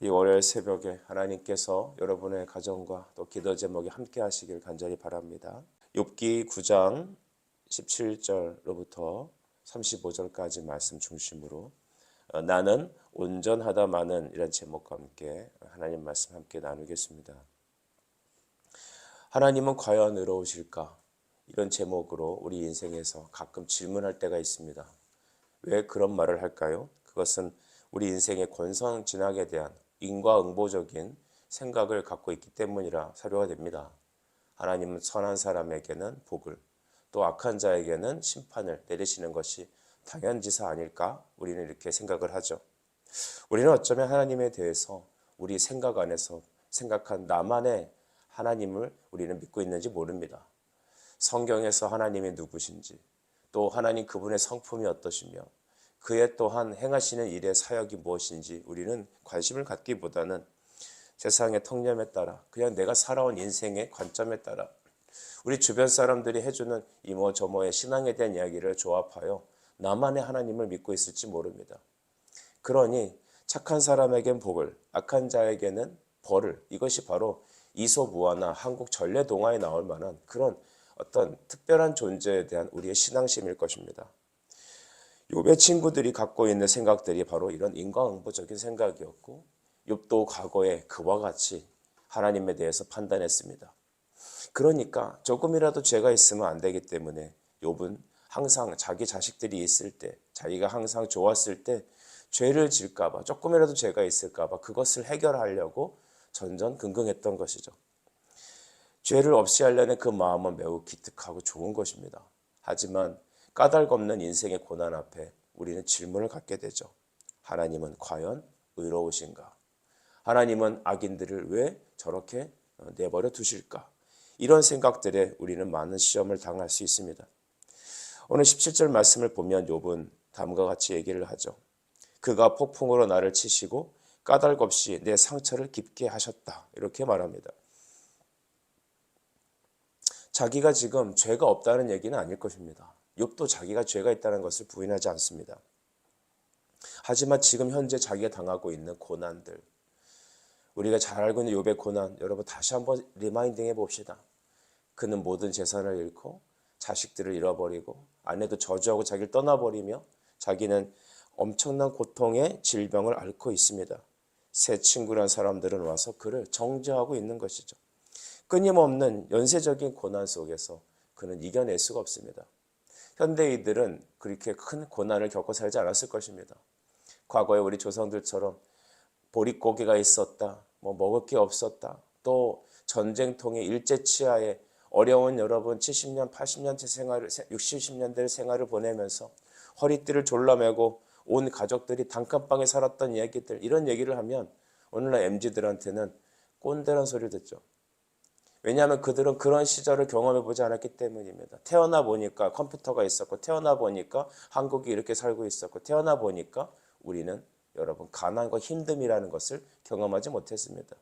이 월요일 새벽에 하나님께서 여러분의 가정과 또 기도 제목에 함께 하시길 간절히 바랍니다. 욥기 9장 17절로부터 35절까지 말씀 중심으로 나는 온전하다마는 이런 제목과 함께 하나님 말씀 함께 나누겠습니다. 하나님은 과연 의로우실까? 이런 제목으로 우리 인생에서 가끔 질문할 때가 있습니다. 왜 그런 말을 할까요? 그것은 우리 인생의 권선징악에 대한 인과응보적인 생각을 갖고 있기 때문이라 사료가 됩니다. 하나님은 선한 사람에게는 복을, 또 악한 자에게는 심판을 내리시는 것이 당연지사 아닐까? 우리는 이렇게 생각을 하죠. 우리는 어쩌면 하나님에 대해서 우리 생각 안에서 생각한 나만의 하나님을 우리는 믿고 있는지 모릅니다. 성경에서 하나님이 누구신지, 또 하나님 그분의 성품이 어떠시며 그의 또한 행하시는 일의 사역이 무엇인지 우리는 관심을 갖기보다는 세상의 통념에 따라 그냥 내가 살아온 인생의 관점에 따라 우리 주변 사람들이 해주는 이모저모의 신앙에 대한 이야기를 조합하여 나만의 하나님을 믿고 있을지 모릅니다. 그러니 착한 사람에겐 복을, 악한 자에게는 벌을, 이것이 바로 이솝우화나 한국 전래동화에 나올 만한 그런 어떤 특별한 존재에 대한 우리의 신앙심일 것입니다. 욥의 친구들이 갖고 있는 생각들이 바로 이런 인과응보적인 생각이었고 욥도 과거에 그와 같이 하나님에 대해서 판단했습니다. 그러니까 조금이라도 죄가 있으면 안 되기 때문에 욥은 항상 자기 자식들이 있을 때, 자기가 항상 좋았을 때 죄를 질까 봐, 조금이라도 죄가 있을까 봐 그것을 해결하려고 전전긍긍했던 것이죠. 죄를 없이 하려는 그 마음은 매우 기특하고 좋은 것입니다. 하지만 까닭 없는 인생의 고난 앞에 우리는 질문을 갖게 되죠. 하나님은 과연 의로우신가? 하나님은 악인들을 왜 저렇게 내버려 두실까? 이런 생각들에 우리는 많은 시험을 당할 수 있습니다. 오늘 17절 말씀을 보면 욥은 다음과 같이 얘기를 하죠. 그가 폭풍으로 나를 치시고 까닭 없이 내 상처를 깊게 하셨다. 이렇게 말합니다. 자기가 지금 죄가 없다는 얘기는 아닐 것입니다. 욥도 자기가 죄가 있다는 것을 부인하지 않습니다. 하지만 지금 현재 자기가 당하고 있는 고난들, 우리가 잘 알고 있는 욥의 고난, 여러분 다시 한번 리마인딩 해봅시다. 그는 모든 재산을 잃고 자식들을 잃어버리고 아내도 저주하고 자기를 떠나버리며 자기는 엄청난 고통의 질병을 앓고 있습니다. 새 친구란 사람들은 와서 그를 정죄하고 있는 것이죠. 끊임없는 연쇄적인 고난 속에서 그는 이겨낼 수가 없습니다. 현대인들은 그렇게 큰 고난을 겪어 살지 않았을 것입니다. 과거에 우리 조상들처럼 보릿고개가 있었다, 먹을 게 없었다, 또 전쟁통의 일제치하에 어려운 여러분 70년, 80년대 생활을, 60년대 생활을 보내면서 허리띠를 졸라매고 온 가족들이 단칸방에 살았던 이야기들, 이런 얘기를 하면 오늘날 MZ들한테는 꼰대란 소리를 듣죠. 왜냐하면 그들은 그런 시절을 경험해보지 않았기 때문입니다. 태어나 보니까 컴퓨터가 있었고 태어나 보니까 한국이 이렇게 살고 있었고 태어나 보니까 우리는 여러분 가난과 힘듦이라는 것을 경험하지 못했습니다.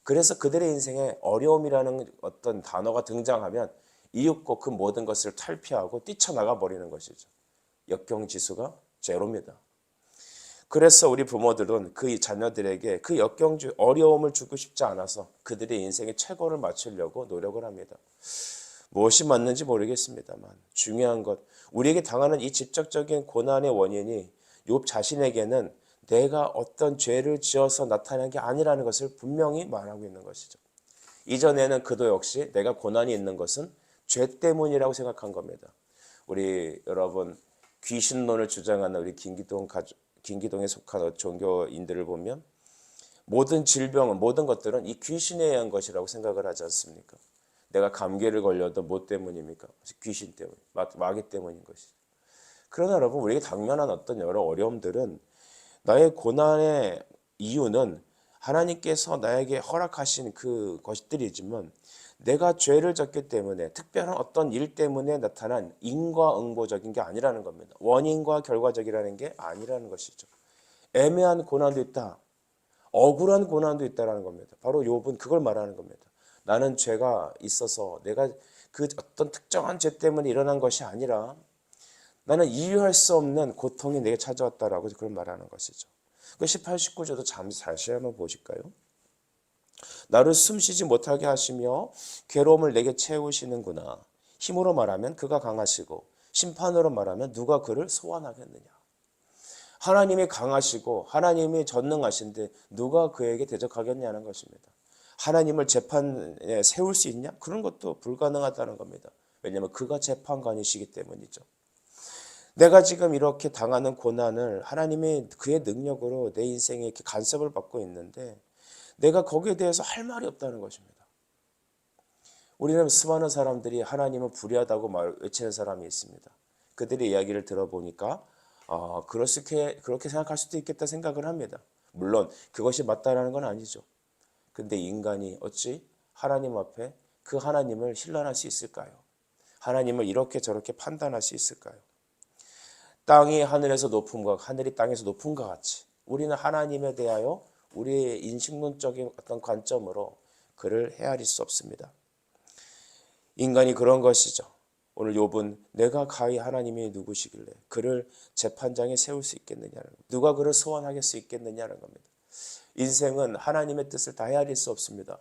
그래서 그들의 인생에 어려움이라는 어떤 단어가 등장하면 이윽고 그 모든 것을 탈피하고 뛰쳐나가 버리는 것이죠. 역경지수가 제로입니다. 그래서 우리 부모들은 그 자녀들에게 그 역경주 어려움을 주고 싶지 않아서 그들의 인생의 최고를 맞추려고 노력을 합니다. 무엇이 맞는지 모르겠습니다만 중요한 것, 우리에게 당하는 이 직접적인 고난의 원인이 욥 자신에게는 내가 어떤 죄를 지어서 나타난 게 아니라는 것을 분명히 말하고 있는 것이죠. 이전에는 그도 역시 내가 고난이 있는 것은 죄 때문이라고 생각한 겁니다. 우리 여러분 귀신론을 주장하는 우리 김기동에 속한 종교인들을 보면 모든 질병은 모든 것들은 이 귀신에 의한 것이라고 생각을 하지 않습니까? 내가 감기를 걸려도 뭐 때문입니까? 귀신 때문, 마귀 때문인 것이죠. 그러나 여러분 우리에게 당면한 어떤 여러 어려움들은 나의 고난의 이유는 하나님께서 나에게 허락하신 그 것들이지만 내가 죄를 졌기 때문에 특별한 어떤 일 때문에 나타난 인과응보적인 게 아니라는 겁니다. 원인과 결과적이라는 게 아니라는 것이죠. 애매한 고난도 있다. 억울한 고난도 있다는 겁니다. 바로 욥은 그걸 말하는 겁니다. 나는 죄가 있어서 내가 그 어떤 특정한 죄 때문에 일어난 것이 아니라 나는 이유할 수 없는 고통이 내게 찾아왔다라고 그걸 말하는 것이죠. 그 18, 19절도 다시 한번 보실까요? 나를 숨쉬지 못하게 하시며 괴로움을 내게 채우시는구나. 힘으로 말하면 그가 강하시고 심판으로 말하면 누가 그를 소환하겠느냐. 하나님이 강하시고 하나님이 전능하신데 누가 그에게 대적하겠냐는 것입니다. 하나님을 재판에 세울 수 있냐? 그런 것도 불가능하다는 겁니다. 왜냐하면 그가 재판관이시기 때문이죠. 내가 지금 이렇게 당하는 고난을 하나님이 그의 능력으로 내 인생에 이렇게 간섭을 받고 있는데 내가 거기에 대해서 할 말이 없다는 것입니다. 우리는 수많은 사람들이 하나님은 불의하다고 외치는 사람이 있습니다. 그들의 이야기를 들어보니까 그렇게 생각할 수도 있겠다 생각을 합니다. 물론 그것이 맞다라는 건 아니죠. 근데 인간이 어찌 하나님 앞에 그 하나님을 신뢰할 수 있을까요? 하나님을 이렇게 저렇게 판단할 수 있을까요? 땅이 하늘에서 높음과 하늘이 땅에서 높음과 같이 우리는 하나님에 대하여 우리의 인식론적인 어떤 관점으로 그를 헤아릴 수 없습니다. 인간이 그런 것이죠. 오늘 욥은 내가 가히 하나님이 누구시길래 그를 재판장에 세울 수 있겠느냐는 겁니다. 누가 그를 소환할 수 있겠느냐는 겁니다. 인생은 하나님의 뜻을 다 헤아릴 수 없습니다.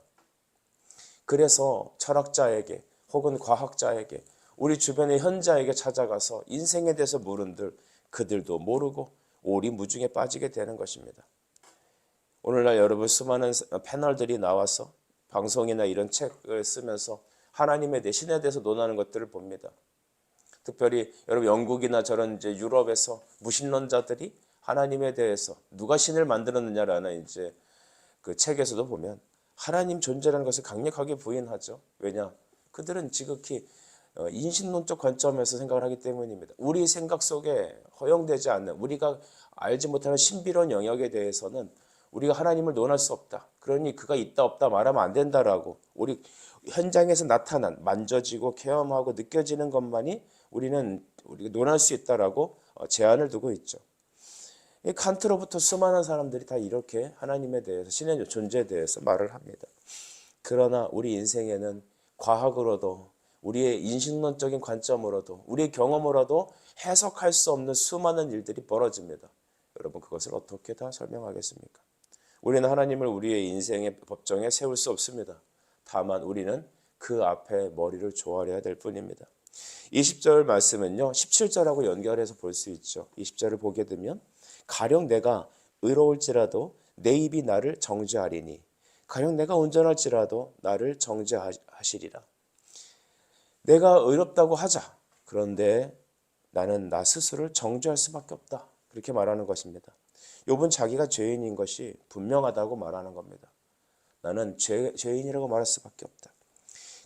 그래서 철학자에게 혹은 과학자에게 우리 주변의 현자에게 찾아가서 인생에 대해서 물은들 그들도 모르고 오리무중에 빠지게 되는 것입니다. 오늘날 여러분 수많은 패널들이 나와서 방송이나 이런 책을 쓰면서 하나님에 대해 신에 대해서 논하는 것들을 봅니다. 특별히 여러분 영국이나 저런 이제 유럽에서 무신론자들이 하나님에 대해서 누가 신을 만들었느냐라는 이제 그 책에서도 보면 하나님 존재라는 것을 강력하게 부인하죠. 왜냐? 그들은 지극히 인신론적 관점에서 생각을 하기 때문입니다. 우리 생각 속에 허용되지 않는 우리가 알지 못하는 신비로운 영역에 대해서는 우리가 하나님을 논할 수 없다. 그러니 그가 있다 없다 말하면 안 된다라고 우리 현장에서 나타난 만져지고 체험하고 느껴지는 것만이 우리가 논할 수 있다라고 제한을 두고 있죠. 이 칸트로부터 수많은 사람들이 다 이렇게 하나님에 대해서 신의 존재에 대해서 말을 합니다. 그러나 우리 인생에는 과학으로도 우리의 인식론적인 관점으로도 우리의 경험으로도 해석할 수 없는 수많은 일들이 벌어집니다. 여러분 그것을 어떻게 다 설명하겠습니까? 우리는 하나님을 우리의 인생의 법정에 세울 수 없습니다. 다만 우리는 그 앞에 머리를 조아려야 될 뿐입니다. 20절 말씀은요 17절하고 연결해서 볼 수 있죠. 20절을 보게 되면 가령 내가 의로울지라도 내 입이 나를 정죄하리니 가령 내가 온전할지라도 나를 정죄하시리라. 내가 의롭다고 하자. 그런데 나는 나 스스로를 정죄할 수밖에 없다. 그렇게 말하는 것입니다. 욥은 자기가 죄인인 것이 분명하다고 말하는 겁니다. 나는 죄인이라고 말할 수밖에 없다.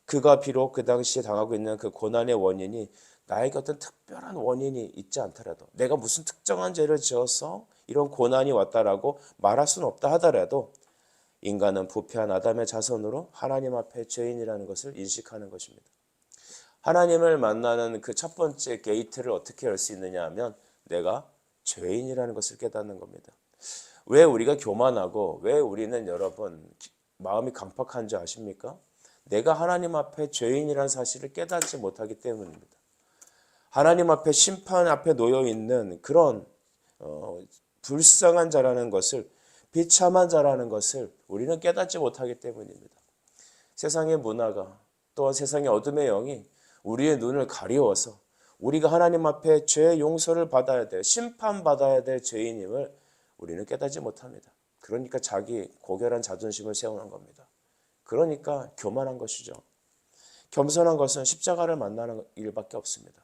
그가 비록 그 당시에 당하고 있는 그 고난의 원인이 나에게 어떤 특별한 원인이 있지 않더라도 내가 무슨 특정한 죄를 지어서 이런 고난이 왔다라고 말할 수는 없다 하더라도 인간은 부패한 아담의 자손으로 하나님 앞에 죄인이라는 것을 인식하는 것입니다. 하나님을 만나는 그 첫 번째 게이트를 어떻게 열 수 있느냐 하면 내가 죄인이라는 것을 깨닫는 겁니다. 왜 우리가 교만하고 왜 우리는 여러분 마음이 강팍한 줄 아십니까? 내가 하나님 앞에 죄인이라는 사실을 깨닫지 못하기 때문입니다. 하나님 앞에 심판 앞에 놓여 있는 그런 불쌍한 자라는 것을 비참한 자라는 것을 우리는 깨닫지 못하기 때문입니다. 세상의 문화가 또한 세상의 어둠의 영이 우리의 눈을 가리워서 우리가 하나님 앞에 죄의 용서를 받아야 될 심판받아야 될 죄인임을 우리는 깨닫지 못합니다. 그러니까 자기 고결한 자존심을 세우는 겁니다. 그러니까 교만한 것이죠. 겸손한 것은 십자가를 만나는 일밖에 없습니다.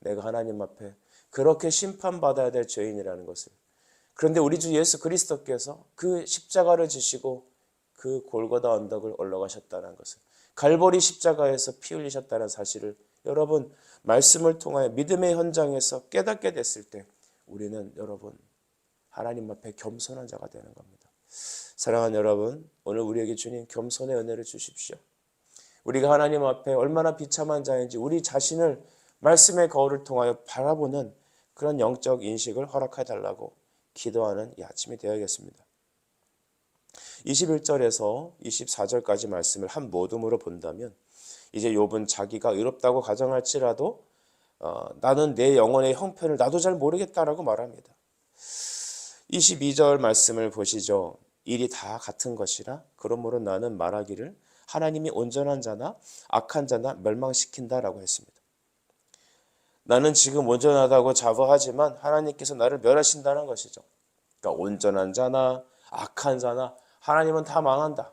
내가 하나님 앞에 그렇게 심판받아야 될 죄인이라는 것을. 그런데 우리 주 예수 그리스도께서 그 십자가를 지시고 그 골고다 언덕을 올라가셨다는 것을, 갈보리 십자가에서 피 흘리셨다는 사실을 여러분 말씀을 통하여 믿음의 현장에서 깨닫게 됐을 때 우리는 여러분 하나님 앞에 겸손한 자가 되는 겁니다. 사랑하는 여러분, 오늘 우리에게 주님 겸손의 은혜를 주십시오. 우리가 하나님 앞에 얼마나 비참한 자인지 우리 자신을 말씀의 거울을 통하여 바라보는 그런 영적 인식을 허락해 달라고 기도하는 이 아침이 되어야겠습니다. 21절에서 24절까지 말씀을 한 모둠으로 본다면 이제 욥은 자기가 의롭다고 가정할지라도 나는 내 영혼의 형편을 나도 잘 모르겠다라고 말합니다. 22절 말씀을 보시죠. 일이 다 같은 것이라 그러므로 나는 말하기를 하나님이 온전한 자나 악한 자나 멸망시킨다라고 했습니다. 나는 지금 온전하다고 자부하지만 하나님께서 나를 멸하신다는 것이죠. 그러니까 온전한 자나 악한 자나 하나님은 다 망한다.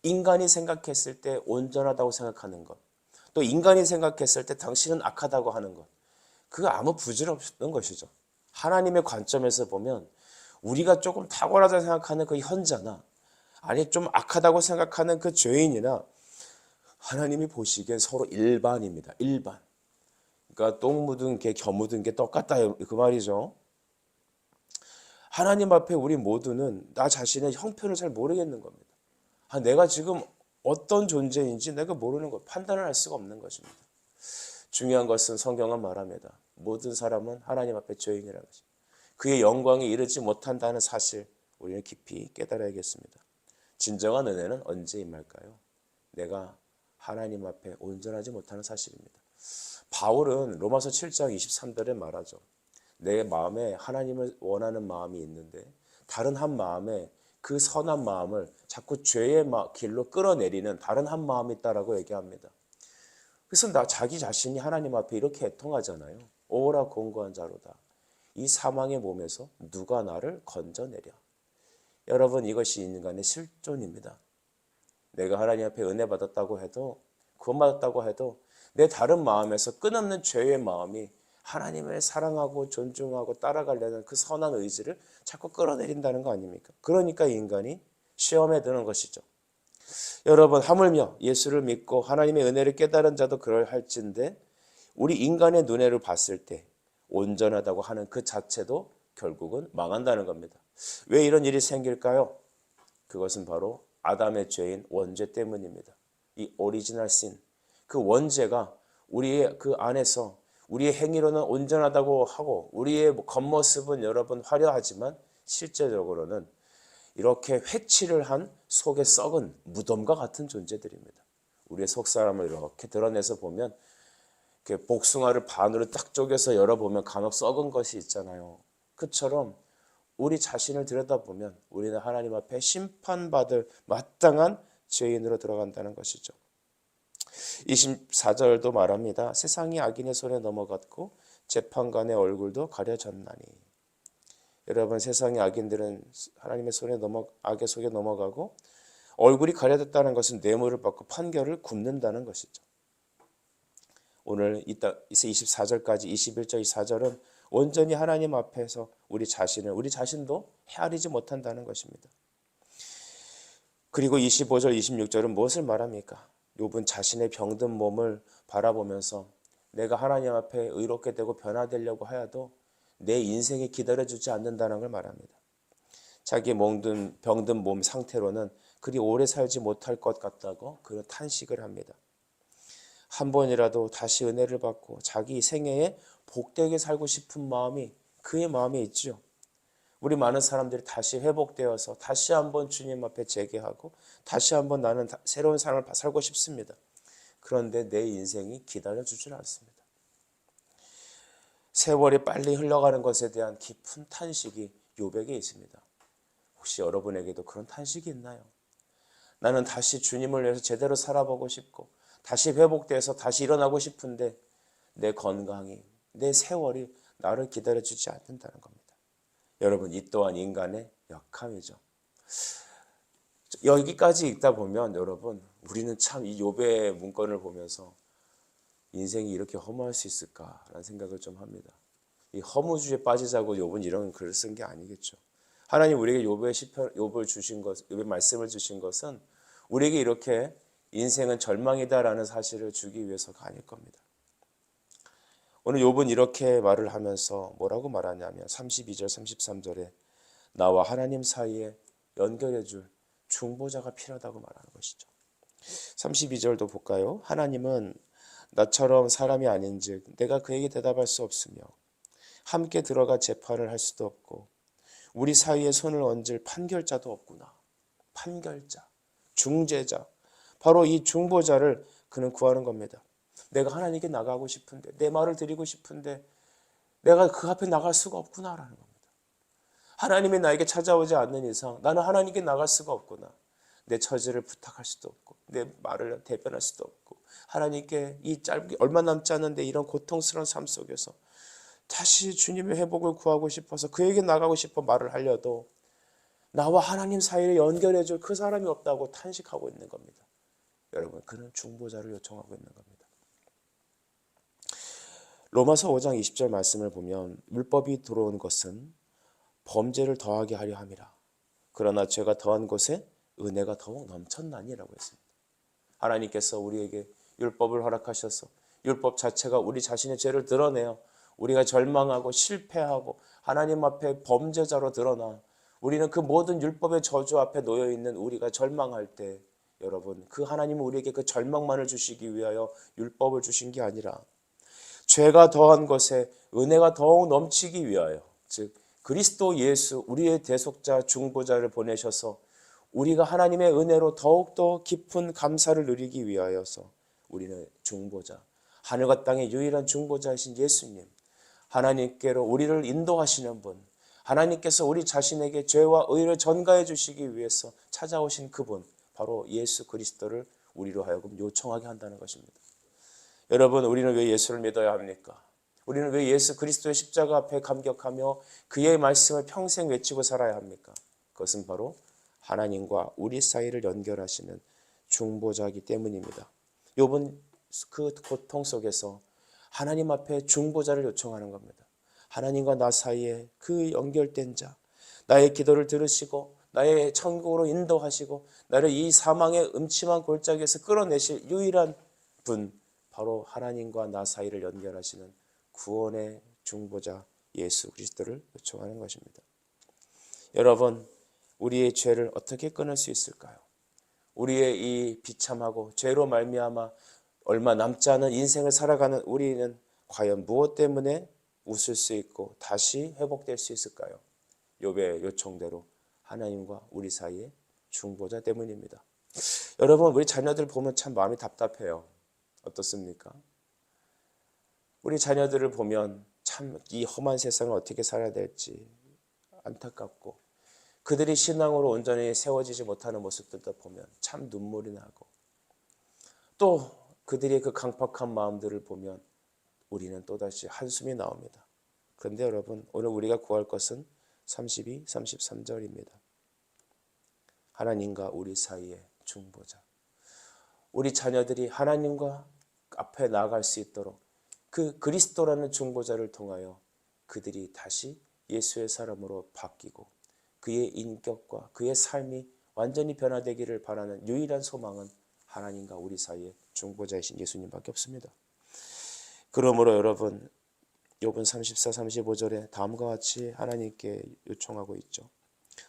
인간이 생각했을 때 온전하다고 생각하는 것, 또 인간이 생각했을 때 당신은 악하다고 하는 것, 그거 아무 부질없는 것이죠. 하나님의 관점에서 보면 우리가 조금 탁월하다고 생각하는 그 현자나 아니 좀 악하다고 생각하는 그 죄인이나 하나님이 보시기엔 서로 일반입니다. 일반. 그러니까 똥 묻은 개, 겨 묻은 게 똑같다 그 말이죠. 하나님 앞에 우리 모두는 나 자신의 형편을 잘 모르겠는 겁니다. 내가 지금 어떤 존재인지 내가 모르는 것, 판단을 할 수가 없는 것입니다. 중요한 것은 성경은 말합니다. 모든 사람은 하나님 앞에 죄인이라는 것입니다. 그의 영광에 이르지 못한다는 사실 우리는 깊이 깨달아야겠습니다. 진정한 은혜는 언제 임할까요? 내가 하나님 앞에 온전하지 못하는 사실입니다. 바울은 로마서 7장 23절에 말하죠. 내 마음에 하나님을 원하는 마음이 있는데 다른 한 마음에 그 선한 마음을 자꾸 죄의 길로 끌어내리는 다른 한 마음이 있다라고 얘기합니다. 그래서 자기 자신이 하나님 앞에 이렇게 애통하잖아요. 오라 공고한 자로다. 이 사망의 몸에서 누가 나를 건져내랴. 여러분, 이것이 인간의 실존입니다. 내가 하나님 앞에 은혜 받았다고 해도 구원받았다고 해도 내 다른 마음에서 끝없는 죄의 마음이 하나님을 사랑하고 존중하고 따라가려는 그 선한 의지를 자꾸 끌어내린다는 거 아닙니까? 그러니까 인간이 시험에 드는 것이죠. 여러분, 하물며 예수를 믿고 하나님의 은혜를 깨달은 자도 그럴할진데 우리 인간의 눈으로 봤을 때 온전하다고 하는 그 자체도 결국은 망한다는 겁니다. 왜 이런 일이 생길까요? 그것은 바로 아담의 죄인 원죄 때문입니다. 이 오리지널 신, 그 원죄가 우리의 그 안에서 우리의 행위로는 온전하다고 하고 우리의 겉모습은 여러분 화려하지만 실제적으로는 이렇게 회치를 한 속에 썩은 무덤과 같은 존재들입니다. 우리의 속사람을 이렇게 드러내서 보면 이렇게 복숭아를 반으로 딱 쪼개서 열어보면 간혹 썩은 것이 있잖아요. 그처럼 우리 자신을 들여다보면 우리는 하나님 앞에 심판받을 마땅한 죄인으로 들어간다는 것이죠. 24절도 말합니다. 세상이 악인의 손에 넘어갔고 재판관의 얼굴도 가려졌나니. 여러분, 세상의 악인들은 하나님의 손에 악의 속에 넘어가고 얼굴이 가려졌다는 것은 뇌물을 받고 판결을 굽는다는 것이죠. 오늘 이따 24절까지 21절 24절은 온전히 하나님 앞에서 우리 자신도 헤아리지 못한다는 것입니다. 그리고 25절 26절은 무엇을 말합니까? 욥은 자신의 병든 몸을 바라보면서 내가 하나님 앞에 의롭게 되고 변화되려고 하여도 내 인생이 기다려주지 않는다는 걸 말합니다. 자기의 병든 몸 상태로는 그리 오래 살지 못할 것 같다고 그런 탄식을 합니다. 한 번이라도 다시 은혜를 받고 자기 생애에 복되게 살고 싶은 마음이 그의 마음에 있죠. 우리 많은 사람들이 다시 회복되어서 다시 한번 주님 앞에 재개하고 다시 한번 나는 새로운 삶을 살고 싶습니다. 그런데 내 인생이 기다려주질 않습니다. 세월이 빨리 흘러가는 것에 대한 깊은 탄식이 욥에게 있습니다. 혹시 여러분에게도 그런 탄식이 있나요? 나는 다시 주님을 위해서 제대로 살아보고 싶고 다시 회복돼서 다시 일어나고 싶은데 내 건강이, 내 세월이 나를 기다려주지 않는다는 겁니다. 여러분, 이 또한 인간의 약함이죠. 여기까지 읽다 보면 여러분, 우리는 참 이 욥의 문건을 보면서 인생이 이렇게 허무할 수 있을까라는 생각을 좀 합니다. 이 허무주의에 빠지자고 욥은 이런 글을 쓴 게 아니겠죠. 하나님 우리에게 욥의 말씀을 주신 것은 우리에게 이렇게 인생은 절망이다라는 사실을 주기 위해서가 아닐 겁니다. 오늘 욥은 이렇게 말을 하면서 뭐라고 말하냐면 32절 33절에 나와 하나님 사이에 연결해 줄 중보자가 필요하다고 말하는 것이죠. 32절도 볼까요? 하나님은 나처럼 사람이 아닌즉 내가 그에게 대답할 수 없으며 함께 들어가 재판을 할 수도 없고 우리 사이에 손을 얹을 판결자도 없구나. 판결자, 중재자, 바로 이 중보자를 그는 구하는 겁니다. 내가 하나님께 나가고 싶은데 내 말을 드리고 싶은데 내가 그 앞에 나갈 수가 없구나라는 겁니다. 하나님이 나에게 찾아오지 않는 이상 나는 하나님께 나갈 수가 없구나. 내 처지를 부탁할 수도 없고 내 말을 대변할 수도 없고 하나님께 이 짧게 얼마 남지 않은데 이런 고통스러운 삶 속에서 다시 주님의 회복을 구하고 싶어서 그에게 나가고 싶어 말을 하려도 나와 하나님 사이를 연결해줄 그 사람이 없다고 탄식하고 있는 겁니다. 여러분, 그는 중보자를 요청하고 있는 겁니다. 로마서 5장 20절 말씀을 보면 율법이 들어온 것은 범죄를 더하게 하려 함이라. 그러나 죄가 더한 곳에 은혜가 더욱 넘쳤나니라고 했습니다. 하나님께서 우리에게 율법을 허락하셔서 율법 자체가 우리 자신의 죄를 드러내요. 우리가 절망하고 실패하고 하나님 앞에 범죄자로 드러나 우리는 그 모든 율법의 저주 앞에 놓여있는 우리가 절망할 때 여러분, 그 하나님은 우리에게 그 절망만을 주시기 위하여 율법을 주신 게 아니라 죄가 더한 것에 은혜가 더욱 넘치기 위하여, 즉 그리스도 예수 우리의 대속자 중보자를 보내셔서 우리가 하나님의 은혜로 더욱더 깊은 감사를 누리기 위하여서 우리는 중보자, 하늘과 땅의 유일한 중보자이신 예수님, 하나님께로 우리를 인도하시는 분, 하나님께서 우리 자신에게 죄와 의를 전가해 주시기 위해서 찾아오신 그분, 바로 예수 그리스도를 우리로 하여금 요청하게 한다는 것입니다. 여러분, 우리는 왜 예수를 믿어야 합니까? 우리는 왜 예수 그리스도의 십자가 앞에 감격하며 그의 말씀을 평생 외치고 살아야 합니까? 그것은 바로 하나님과 우리 사이를 연결하시는 중보자이기 때문입니다. 욥은 그 고통 속에서 하나님 앞에 중보자를 요청하는 겁니다. 하나님과 나 사이에 그 연결된 자, 나의 기도를 들으시고 나의 천국으로 인도하시고 나를 이 사망의 음침한 골짜기에서 끌어내실 유일한 분, 바로 하나님과 나 사이를 연결하시는 구원의 중보자 예수 그리스도를 요청하는 것입니다. 여러분, 우리의 죄를 어떻게 끊을 수 있을까요? 우리의 이 비참하고 죄로 말미암아 얼마 남지 않은 인생을 살아가는 우리는 과연 무엇 때문에 웃을 수 있고 다시 회복될 수 있을까요? 욥의 요청대로 하나님과 우리 사이의 중보자 때문입니다. 여러분, 우리 자녀들 보면 참 마음이 답답해요. 어떻습니까? 우리 자녀들을 보면 참 이 험한 세상을 어떻게 살아야 될지 안타깝고, 그들이 신앙으로 온전히 세워지지 못하는 모습들도 보면 참 눈물이 나고, 또 그들의 그 강팍한 마음들을 보면 우리는 또다시 한숨이 나옵니다. 그런데 여러분, 오늘 우리가 구할 것은 32, 33절입니다. 하나님과 우리 사이의 중보자. 우리 자녀들이 하나님과 앞에 나아갈 수 있도록 그 그리스도라는 중보자를 통하여 그들이 다시 예수의 사람으로 바뀌고 그의 인격과 그의 삶이 완전히 변화되기를 바라는 유일한 소망은 하나님과 우리 사이의 중보자이신 예수님밖에 없습니다. 그러므로 여러분, 욥은 34, 35절에 다음과 같이 하나님께 요청하고 있죠.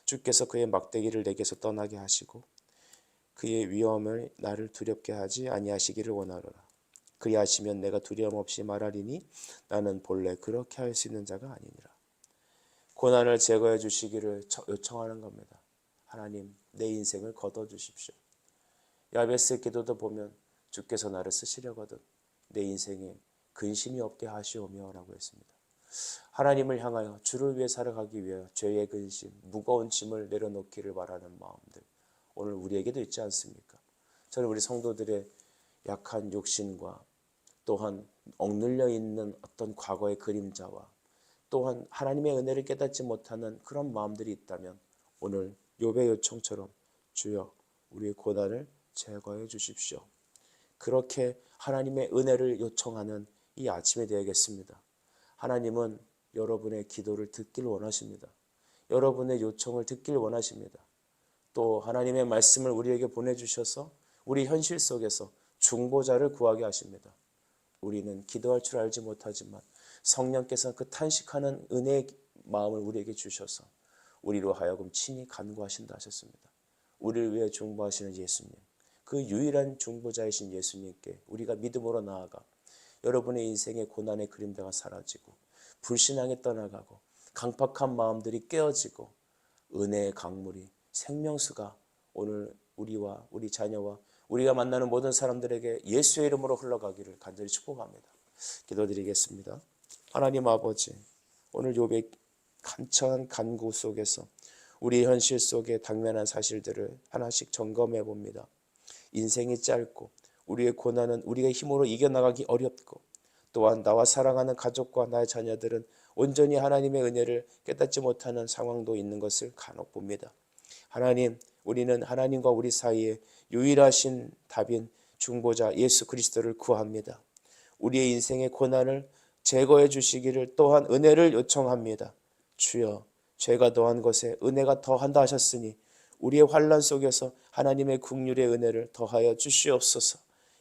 주께서 그의 막대기를 내게서 떠나게 하시고 그의 위엄을 나를 두렵게 하지 아니하시기를 원하노라. 그리하시면 내가 두려움 없이 말하리니 나는 본래 그렇게 할 수 있는 자가 아니니라. 고난을 제거해 주시기를 요청하는 겁니다. 하나님, 내 인생을 걷어주십시오. 야베스 기도도 보면 주께서 나를 쓰시려거든 내 인생에 근심이 없게 하시오며 라고 했습니다. 하나님을 향하여 주를 위해 살아가기 위하여 죄의 근심, 무거운 짐을 내려놓기를 바라는 마음들, 오늘 우리에게도 있지 않습니까? 저는 우리 성도들의 약한 욕심과 또한 억눌려 있는 어떤 과거의 그림자와 또한 하나님의 은혜를 깨닫지 못하는 그런 마음들이 있다면 오늘 욥의 요청처럼 주여 우리의 고난을 제거해 주십시오. 그렇게 하나님의 은혜를 요청하는 이 아침이 되어야겠습니다. 하나님은 여러분의 기도를 듣길 원하십니다. 여러분의 요청을 듣길 원하십니다. 또 하나님의 말씀을 우리에게 보내주셔서 우리 현실 속에서 중보자를 구하게 하십니다. 우리는 기도할 줄 알지 못하지만 성령께서 그 탄식하는 은혜의 마음을 우리에게 주셔서 우리로 하여금 친히 간구하신다 하셨습니다. 우리를 위해 중보하시는 예수님, 그 유일한 중보자이신 예수님께 우리가 믿음으로 나아가 여러분의 인생의 고난의 그림자가 사라지고 불신앙이 떠나가고 강팍한 마음들이 깨어지고 은혜의 강물이 생명수가 오늘 우리와 우리 자녀와 우리가 만나는 모든 사람들에게 예수의 이름으로 흘러가기를 간절히 축복합니다. 기도드리겠습니다. 하나님 아버지, 오늘 욥의 칸처한 간구 속에서 우리 현실 속의 당면한 사실들을 하나씩 점검해 봅니다. 인생이 짧고 우리의 고난은 우리의 힘으로 이겨나가기 어렵고 또한 나와 사랑하는 가족과 나의 자녀들은 온전히 하나님의 은혜를 깨닫지 못하는 상황도 있는 것을 간혹 봅니다. 하나님, 우리는 하나님과 우리 사이에 유일하신 답인 중보자 예수 그리스도를 구합니다. 우리의 인생의 고난을 제거해 주시기를 또한 은혜를 요청합니다. 주여, 죄가 더한 것에 은혜가 더한다 하셨으니 우리의 환난 속에서 하나님의 긍휼의 은혜를 더하여 주시옵소서.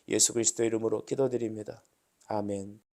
예수 그리스도 이름으로 기도드립니다. 아멘.